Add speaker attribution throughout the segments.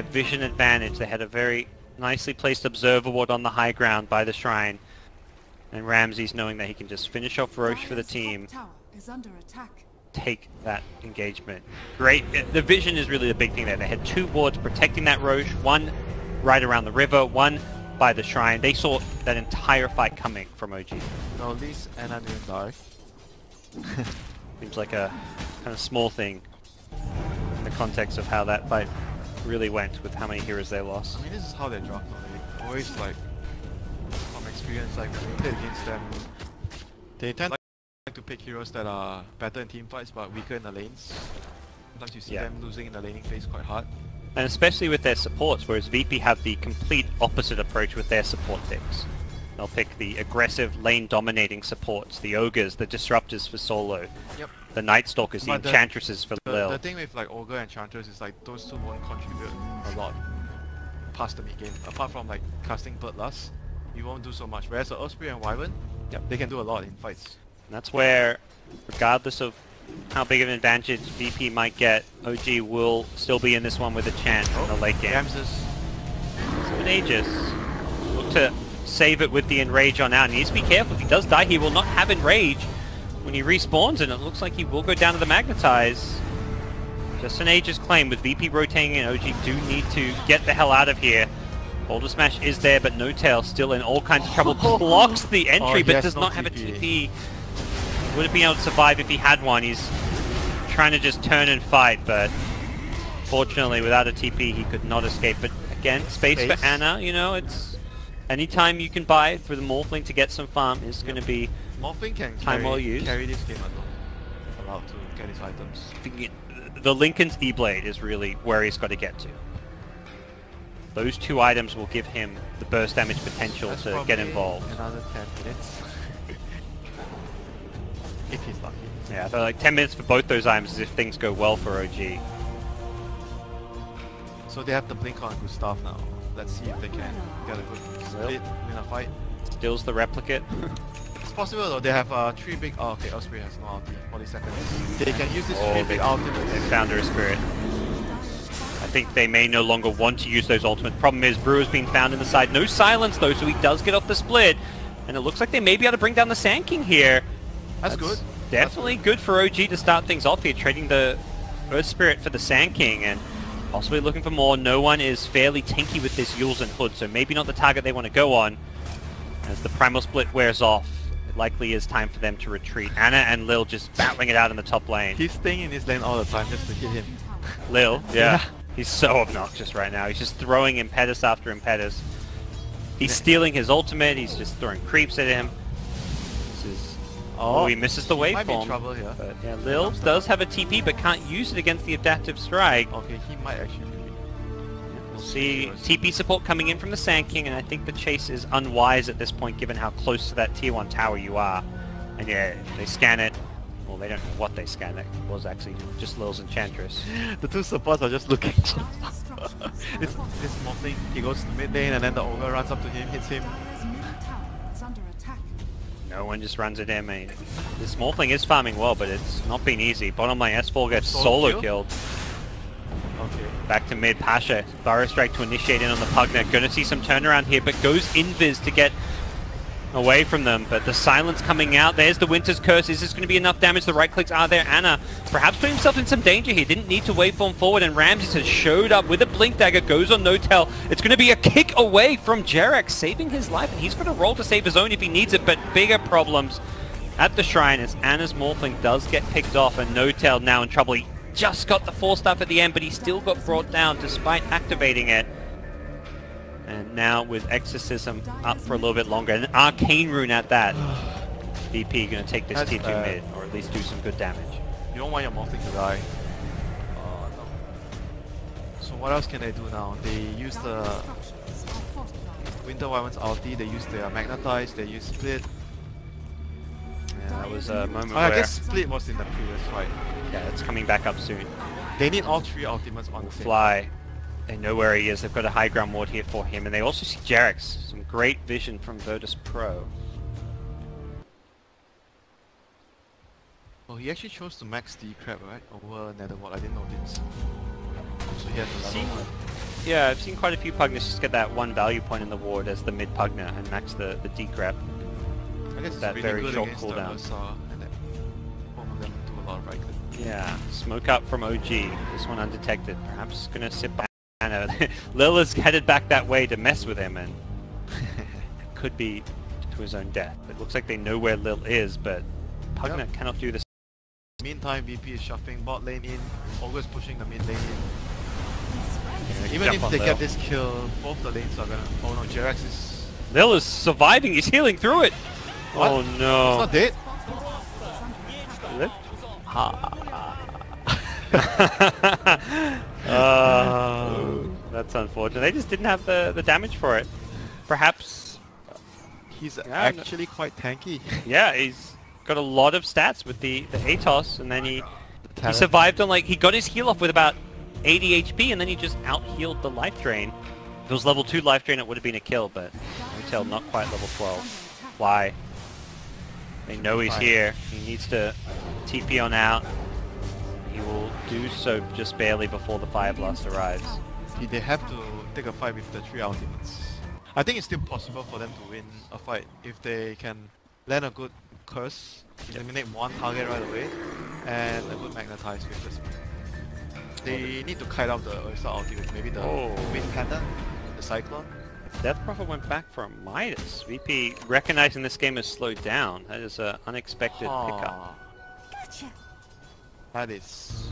Speaker 1: their vision advantage. They had a very nicely placed observer ward on the high ground by the shrine. And Ramses, knowing that he can just finish off Roche for the team, take that engagement. Great. The vision is really the big thing there. They had 2 wards protecting that Roche, one right around the river, one by the shrine. They saw that entire fight coming from OG.
Speaker 2: No, at least Ana didn't die.
Speaker 1: Seems like a kind of small thing in the context of how that fight really went with how many heroes they lost.
Speaker 2: I mean, this is how they drop normally. Always like, from experience, like when we played against them, they tend to pick heroes that are better in team fights but weaker in the lanes. Sometimes you see them losing in the laning phase quite hard.
Speaker 1: And especially with their supports, whereas VP have the complete opposite approach with their support picks. They'll pick the aggressive lane-dominating supports, the Ogres, the Disruptors for solo, the Night Stalkers, the Enchantresses for Lil.
Speaker 2: The thing with like Ogre and Enchantress is like those two won't contribute a lot past the mid game. Apart from like casting Bloodlust, you won't do so much. Whereas the Osprey and Wyvern, they can do a lot in fights.
Speaker 1: And that's where, regardless of how big of an advantage VP might get, OG will still be in this one with a chance in the late game.
Speaker 2: Ramses.
Speaker 1: So Aegis look to save it with the Enrage on out. He needs to be careful. If he does die, he will not have Enrage when he respawns, and it looks like he will go down to the Magnetize. Just an Aegis claim with VP rotating in. OG do need to get the hell out of here. Boulder Smash is there, but N0tail still in all kinds of trouble. Blocks the entry, but does not have a TP. Would have been able to survive if he had one. He's trying to just turn and fight, but fortunately without a TP he could not escape. But again, space for Ana, you know, it's anytime you can buy for the Morphling to get some farm is going to be
Speaker 2: Morphling can
Speaker 1: time well used.
Speaker 2: Carry this game alone, allowed to get his items.
Speaker 1: The Linken's E-Blade is really where he's got to get to. Those 2 items will give him the burst damage potential to get involved.
Speaker 2: Another 10 minutes. If he's lucky.
Speaker 1: Yeah, so like 10 minutes for both those items if things go well for OG.
Speaker 2: So they have the blink on Gustav now. Let's see if they can get a good split, win a fight.
Speaker 1: Steals the replicate.
Speaker 2: It's possible though, they have 3 big... Oh, okay, Osprey has no ulti, 40 seconds. They can use this 3 big ultimates.
Speaker 1: They found her spirit. I think they may no longer want to use those ultimates. Problem is, Brewer's been found in the side. No silence though, so he does get off the split. And it looks like they may be able to bring down the Sand King here.
Speaker 2: That's good.
Speaker 1: Definitely good for OG to start things off here, trading the Earth Spirit for the Sand King, and possibly looking for more. No one is fairly tanky with this Yules and Hood, so maybe not the target they want to go on. As the Primal Split wears off, it likely is time for them to retreat. Ana and Lil just battling it out in the top lane.
Speaker 2: He's staying in his lane all the time just to hit him.
Speaker 1: Lil, yeah. He's so obnoxious right now. He's just throwing impetus after impetus. He's stealing his ultimate, he's just throwing creeps at him. This is... Oh, he misses the waveform.
Speaker 2: Might be in trouble here.
Speaker 1: But yeah, Lil does have a TP, but can't use it against the Adaptive Strike.
Speaker 2: Okay, he might actually be.
Speaker 1: We'll see TP support coming in from the Sand King, and I think the chase is unwise at this point, given how close to that tier 1 tower you are. And yeah, they scan it. Well, they don't know what they scan. It was actually just Lil's Enchantress.
Speaker 2: The 2 supports are just looking. This Morphling, he goes to mid lane, and then the Ogre runs up to him, hits him.
Speaker 1: No one just runs at him. I mean, this Morphling is farming well, but it's not been easy. Bottom lane, S4 gets solo killed.
Speaker 2: Okay.
Speaker 1: Back to mid, Pasha. Burrow Strike to initiate in on the Pugna. Gonna see some turnaround here, but goes invis to get away from them. But the silence coming out. There's the Winter's Curse. Is this going to be enough damage? The right clicks are there. Ana perhaps putting himself in some danger here. Didn't need to waveform forward, and Ramses has showed up with a Blink Dagger. Goes on N0tail. It's going to be a kick away from Jerax, saving his life, and he's going to roll to save his own if he needs it, but bigger problems at the shrine as Ana's Morphling does get picked off, and N0tail now in trouble. He just got the 4-staff at the end, but he still got brought down despite activating it. And now with Exorcism up for a little bit longer, and an Arcane Rune at that. VP going to take this T2 mid, or at least do some good damage.
Speaker 2: You don't want your Morphling to die. No. So what else can they do now? They use the Winter Wyvern's ulti, they use their Magnetize, they use Split.
Speaker 1: Yeah, that was a moment
Speaker 2: I
Speaker 1: where...
Speaker 2: guess Split was in the previous fight.
Speaker 1: Yeah, it's coming back up soon.
Speaker 2: They need all 3 ultimates on the same.
Speaker 1: Fly. They know where he is. They've got a high ground ward here for him, and they also see Jerax. Some great vision from Virtus Pro.
Speaker 2: Oh, he actually chose to max the crab, right? Over Netherwall. I didn't know this. So he has another one.
Speaker 1: Yeah, I've seen quite a few Pugners just get that one value point in the ward as the mid Pugner and max the decrep.
Speaker 2: I guess it's
Speaker 1: That
Speaker 2: really
Speaker 1: very
Speaker 2: good
Speaker 1: short
Speaker 2: against
Speaker 1: cooldown.
Speaker 2: the Ursa, and then both of them do a lot of right click.
Speaker 1: Yeah, smoke up from OG. This one undetected. Perhaps gonna sit back. Lil is headed back that way to mess with him and could be to his own death. It looks like they know where Lil is, but Pugner cannot do this.
Speaker 2: Meantime, VP is shuffling bot lane in, always pushing the mid lane in.
Speaker 1: Yeah,
Speaker 2: Even
Speaker 1: jump
Speaker 2: if
Speaker 1: on
Speaker 2: they
Speaker 1: Lil.
Speaker 2: get this kill, both the lanes are gonna... Oh no, Jerax is...
Speaker 1: Lil is surviving. He's healing through it.
Speaker 2: What?
Speaker 1: Oh
Speaker 2: He's
Speaker 1: no.
Speaker 2: not dead?
Speaker 1: Lip? That's unfortunate. They just didn't have the damage for it. Perhaps,
Speaker 2: He's
Speaker 1: Yeah,
Speaker 2: actually quite tanky.
Speaker 1: yeah, he's got a lot of stats with the Atos, and then he
Speaker 2: Talent.
Speaker 1: survived on, like, he got his heal off with about 80 HP, and then he just out-healed the life drain. If it was level 2 life drain, it would have been a kill, but Hotel not quite level 12. Why? They know he's
Speaker 2: Fine.
Speaker 1: here. He needs to TP on out. He will do so just barely before the Fire Blast arrives.
Speaker 2: They have to take a fight with the 3 ultimates. I think it's still possible for them to win a fight if they can land a good curse, eliminate one target right away, and a good magnetize with the speed. They need to kite out the Ursa ulti with maybe the Wind Cannon, the Cyclone.
Speaker 1: Death Prophet went back for a Midas. VP recognizing this game has slowed down. That is an unexpected pickup.
Speaker 3: Gotcha.
Speaker 2: That is...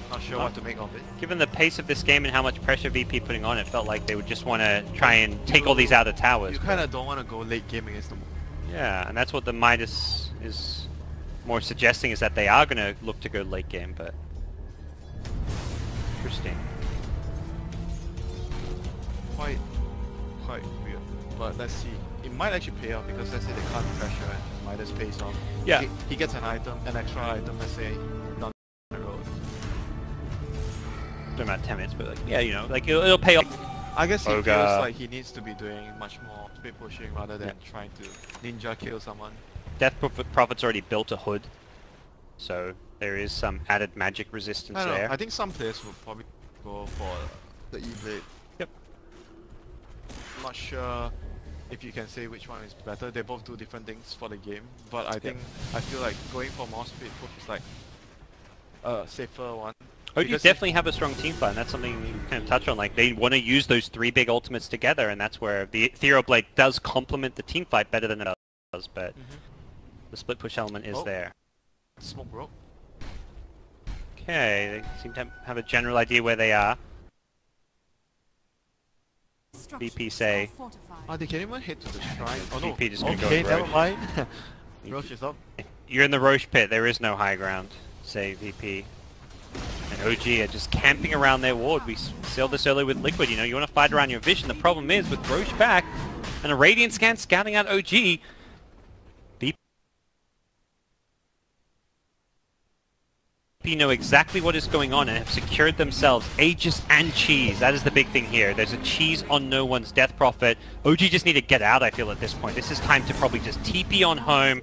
Speaker 2: I'm not sure what to make of it.
Speaker 1: Given the pace of this game and how much pressure VP putting on, it felt like they would just want to try and take all these out of towers.
Speaker 2: You kind of don't want to go late game against them.
Speaker 1: Yeah, and that's what the Midas is more suggesting, is that they are going to look to go late game, but... Interesting.
Speaker 2: Quite weird. But let's see. It might actually pay off because let's say they can't pressure and Midas pays off.
Speaker 1: Yeah.
Speaker 2: He gets an item, an extra item, let's say, down the road.
Speaker 1: About 10 minutes, but like, yeah, you know, like it'll pay off.
Speaker 2: I guess he
Speaker 1: Ogre.
Speaker 2: feels like he needs to be doing much more speed pushing rather than trying to ninja kill someone.
Speaker 1: Death Prophet's already built a hood, so there is some added magic resistance
Speaker 2: I don't know.
Speaker 1: there.
Speaker 2: I think some players will probably go for the E-Blade.
Speaker 1: Yep.
Speaker 2: I'm not sure if you can say which one is better. They both do different things for the game, but I feel like going for more speed push is like a safer one.
Speaker 1: Oh, you
Speaker 2: Because
Speaker 1: definitely have a strong team fight, and that's something you kind of touch on. Like, they want to use those 3 big ultimates together, and that's where the Ethereal Blade does complement the team fight better than it does, but the split push element is there.
Speaker 2: Smoke broke.
Speaker 1: Okay, they seem to have a general idea where they are. VP say,
Speaker 2: They can even hit to the shrine. Oh no.
Speaker 1: VP just gonna go
Speaker 2: Okay,
Speaker 1: with
Speaker 2: never
Speaker 1: Roche.
Speaker 2: mind. Roche is up.
Speaker 1: you're in the Roche pit, there is no high ground, say VP. And OG are just camping around their ward. We saw this earlier with Liquid, you know, you want to fight around your vision. The problem is, with Roche back, and a Radiant Scan scouting out OG, VP know exactly what is going on and have secured themselves Aegis and Cheese. That is the big thing here. There's a Cheese on no one's Death Prophet. OG just need to get out, I feel, at this point. This is time to probably just TP on home.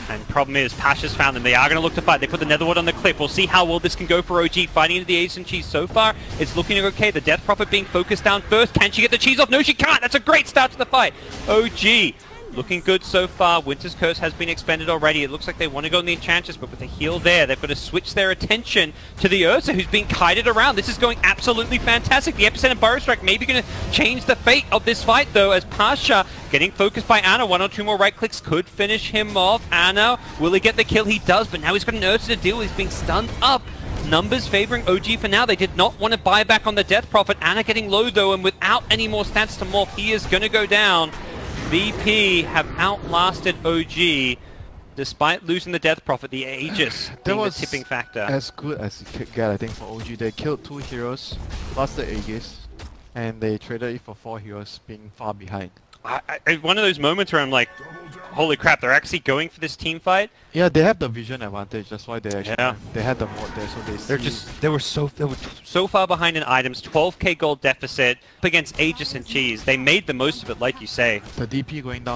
Speaker 1: And problem is, Pasha's found them. They are going to look to fight. They put the Netherwood on the cliff. We'll see how well this can go for OG. Fighting into the Aegis and Cheese so far. It's looking okay. The Death Prophet being focused down first. Can she get the Cheese off? No, she can't. That's a great start to the fight. OG looking good so far. Winter's Curse has been expended already. It looks like they want to go on the Enchantress, but with the heal there, they've got to switch their attention to the Ursa, who's being kited around. This is going absolutely fantastic. The Epicenter Burrow Strike maybe going to change the fate of this fight, though, as Pasha getting focused by Ana. 1 or 2 more right clicks could finish him off. Ana, will he get the kill? He does, but now he's got an Ursa to deal with. He's being stunned up. Numbers favoring OG for now. They did not want to buy back on the Death Prophet. Ana getting low, though, and without any more stats to morph, he is going to go down. VP have outlasted OG despite losing the Death Prophet. The Aegis being the tipping factor.
Speaker 2: As good as you could get, I think, for OG. They killed 2 heroes, lost the Aegis, and they traded it for 4 heroes being far behind.
Speaker 1: One of those moments where I'm like, holy crap, they're actually going for this team fight.
Speaker 2: Yeah, they have the vision advantage. That's why they actually they had the mod there, so
Speaker 1: They were so far behind in items. 12k gold deficit up against Aegis and Cheese. They made the most of it, like you say.
Speaker 2: the DP going down